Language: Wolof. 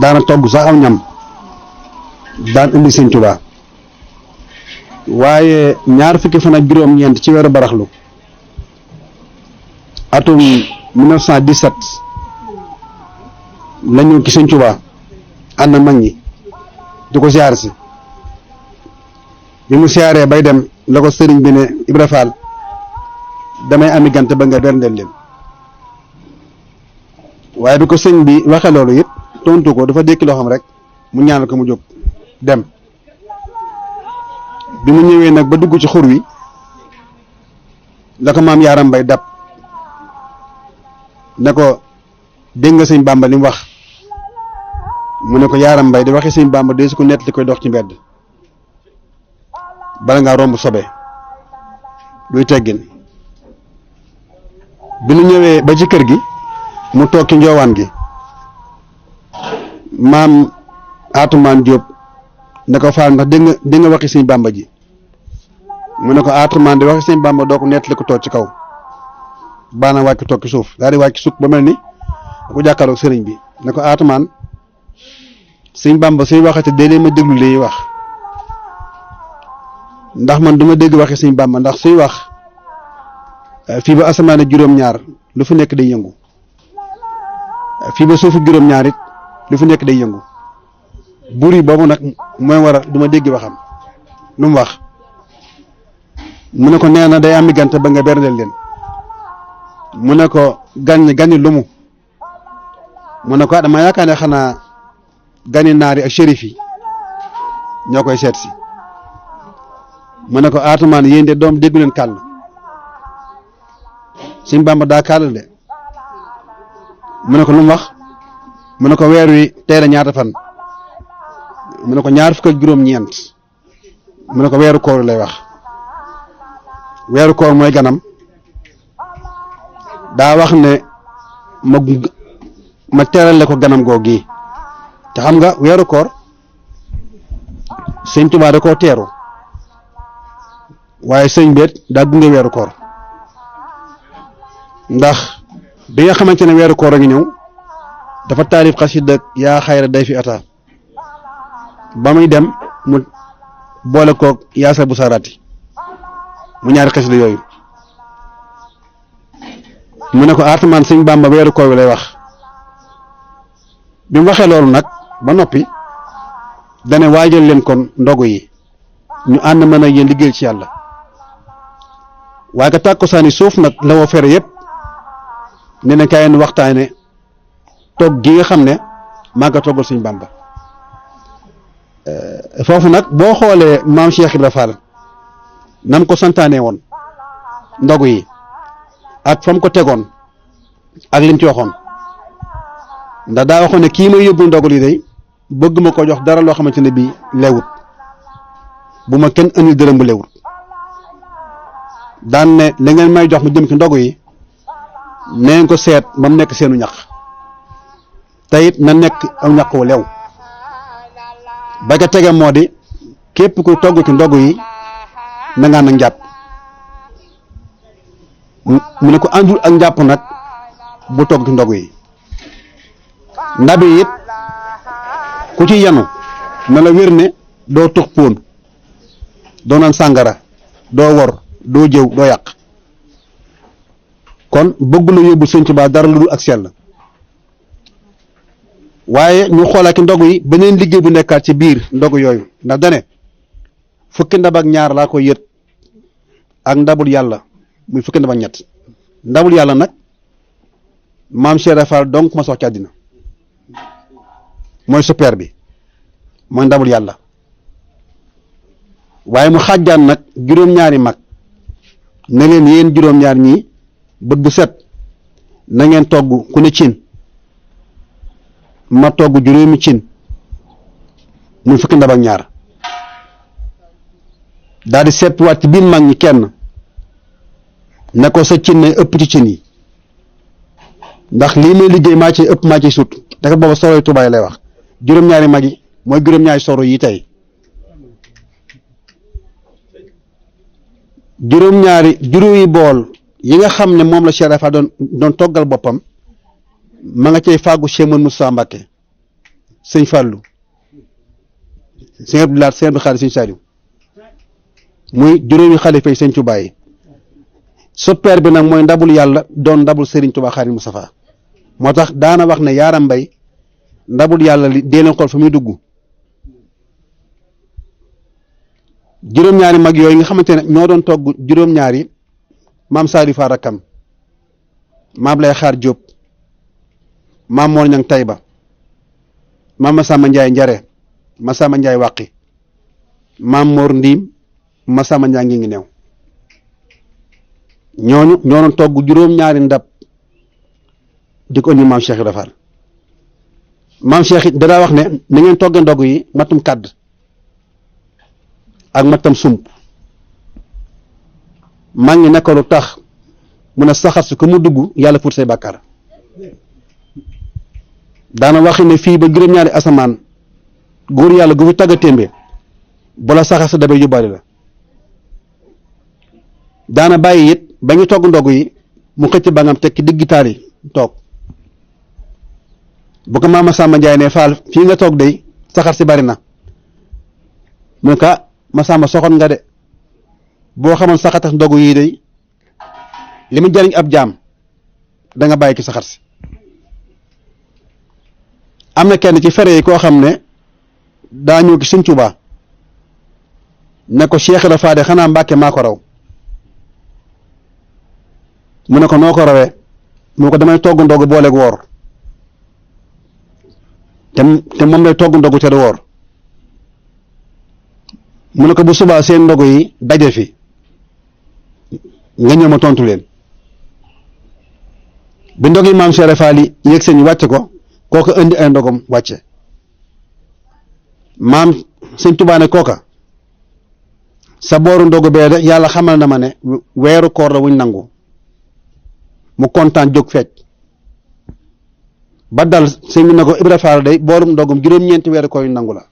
daana togg sax am ñam daan indi sëñ Tuubaa waaye ñaar fukki fan ak juróom-ñeent ci weeru baraxlu atum 1917 la ñëw ci sëñ Tuubaa ànd na mag ñi di ko siyaar si bi mu siyaaree bay dem la ko sëriñ bi ne Ibra Fall damay ami gant ba nga berndeel leen waaye bi ko sëñ bi waxe loolu it tontu ko dafa dékki loo xam rek mu ñaanal ko mu jóg dem bi mu ñëwee nag ba dugg ci xur wi la ko maam Yaaram Mbay dab ne ko dégg nga sëñ Bàmba li mu wax mu ne ko Yaaram Mbay di waxi sëñ Bàmba de su ko nett li koy dox ci mbedd bala ngaa romb sobe luy teggin bi nu ñëwee ba ci kër gi mu toog ci njoowaan gi maam Atumaan Jóob ne ko Faal ndax dégg nga waxi sëñ Bàmba ji mu ne ko Atumaan di waxi sëñ Bàmba doo ko nett li ko toog ci kaw baana wàcc toog ci suuf daal di wàcc sukk ba mel ni da ko jàkkaarloog sëriñ bi ne ko Atumaan sëñ Bàmba suy waxate déedéet ma déglu li wax ndax man du ma dégg waxi sëñ Bàmba ndax suy wax fii ba asamaane juróom-ñaar lu fi nekk day yëngu fii ba suufu juróom-ñaar it lu fi nekk day yëngu buri boobu nag mooy waral du ma dégg waxam lu mu wax mu ne ko nee na day ami gante ba nga berndeel leen mu ne ko gani lu mu ne ko dama yaakaar ne xanaa gani naari ak shérif yi ñoo koy seet si mu ne ko Atumaan yéen de doom déggu leen kàll sëñ Bàmba daa kàll de mu ne ko lu mu wax mu ne ko weer wi tey la ñaata fan mu ne ko ñaar fukk ak juróom-ñeent mu ne ko weeru koor lay wax weeru koor mooy ganam daa wax ne ma teerale ko ganam googu te xam nga weeru koor sëñ Tuubaa da koo teeru waaye sëñ beet daa gunge weeru koor ndax bi nga xamante ne weeru koor a ngi ñëw dafa taalif xasida yaa xayra day fi ata ba muy dem mu boole koog yaasa bu sarati mu ñaari xasida yooyu mu ne ko Atumaan sëñ Bàmba weeru koor wi lay wax bi mu waxee loolu nag ba noppi dane waajal leen kon ndogu yi ñu ànd mën a yéen liggéey ci yàlla waaye ka tàkkusaani suuf nag la woo fere yëpp ne na kaay waxtaane togg gi nga xam ne maa nga toggal sëñ Bàmba foofu nag boo xoolee maam Cheikh Ibra Fall nam ko santaane woon ndogu yi ak fa mu ko tegoon ak lim ci waxoon ndax daa waxoon ne kii may yóbbu ndogu li day bëgg ma ko jox dara loo xamante ne bii lewut bu ma kenn indi dërëm bu lewut daan ne la ngeen may jox mu jëm ci ndogu yi neen ko seet ba mu nekk seenu ñaq te it na nekk aw ñaq wu lew ba ca tege moo di képp ku togg ci ndogu yi na ngaan ak njàpp mu ne ko àndul ak njàpp nag bu togg ci ndogu yi ndabi it ku ci yanu na la wér ne doo tux póon doo naan sàngara doo wor doo jëw doo yàq kon bëgg la yóbbu sëñ Tuubaa dara lu dul ak sell waaye ñu xoolaat ci ndogu yi beneen liggéey bu nekkaat ci biir ndogu yooyu ndax dane fukki ndab ak ñaar laa koy yët ak ndabul yàlla muy fukki ndab ak ñett ndabul yàlla nag maam Cheikh Fall donc ma sox ci àddina mooy super bi mooy ndabul yàlla waaye mu xàjjaan nag juróom-ñaari mag ne leen yéen juróom-ñaar ñii bët bu set na ngeen togg ku ne cin ma togg juróomi cin muy fukki ndab ak ñaar daal di seppiwaat ci biir mag ñi kenn ne ko sa cin ne ëpp ci cin yi ndax lii may liggéey maa ci ëpp maa ci sut te kat booba soroy tubaay lay wax juróom-ñaari mag yi mooy juróom-ñaari soro yi tey juróomi bool yi nga xam ne moom la Cheikh Rafa doon toggal boppam ma nga cay fàggu Cheikh Moussa Mbacké sëñ Fallou sëñ Abdou Lahad sëñ Abdou Khadre sëñ Saliou muy juróomi xalifa yi sëñ Tuubaa yi soppeer bi nag mooy ndabul yàlla doon ndabul Serigne Touba Xaadimu Mustafaa moo tax daana wax ne yaaram mbay ndabul yàlla li dee leen xool fa muy dugg juróom-ñaari mag yooyu nga xamante ne ñoo doon togg juróom-ñaari maam Saliou Fa rakkam maam lay xaar Jóob maam Mor Ñang Tayba maam Masamba Njaay Njare Masamba Njaay Wàqi maam Mor Ndiim Masamba Njaay ngi new ñooñu ñoo doon togg juróom-ñaari ndab di ko indi maam Cheikh Ibra Fall maam Cheikh it danaa wax ne na ngeen togge ndog yi matum kàdd ak matam sump maa ngi nekk lu tax mun a saxar si ko mu dugg yàlla fut say bàkkaar daana waxi ne fii ba juróom-ñaari asamaan góor yàlla gu fi tagga témbe bala saxar sa dabee yóbbaale la daana bàyyi it ba ñu togg ndog yi mu xëcc ba ngam tekki digg taali toog bu ko maama Samba Njaay ne Faal fii nga toog day saxar si bari na mu ne ko ma Samba soxoon nga de boo xamoon saxatax ndogu yii day li mu jariñ ab jaam da nga bàyyi ci saxar si am na kenn ci fere yi koo xam ne daa ñëw ci Sëñ Tuubaa ne ko Cheikh Ibra Fall de xanaa Mbàkke maa ko raw mu ne ko noo ko rawee mu ne ko damay togg ndogu booleeg woor te moom lay togg ndogu te du woor mu ne ko bu subaa seen ndogu yi daje fi nga ñëw ma tontu leen bi ndog yi maam Cheikh Ibra Fall yi yëg seen ñu wàcce ko kooka indi ay ndogam wàcce maam Sëñ Tuubaa ne kooka sa booru ndogu bee de yàlla xamal na ma ne weeru koor la wuñ nangu mu kontaan jóg fecc ba dal sëñ bi ne ko Ibra Fall day boorum ndogum juróom-ñeenti weeru koor yu nangu la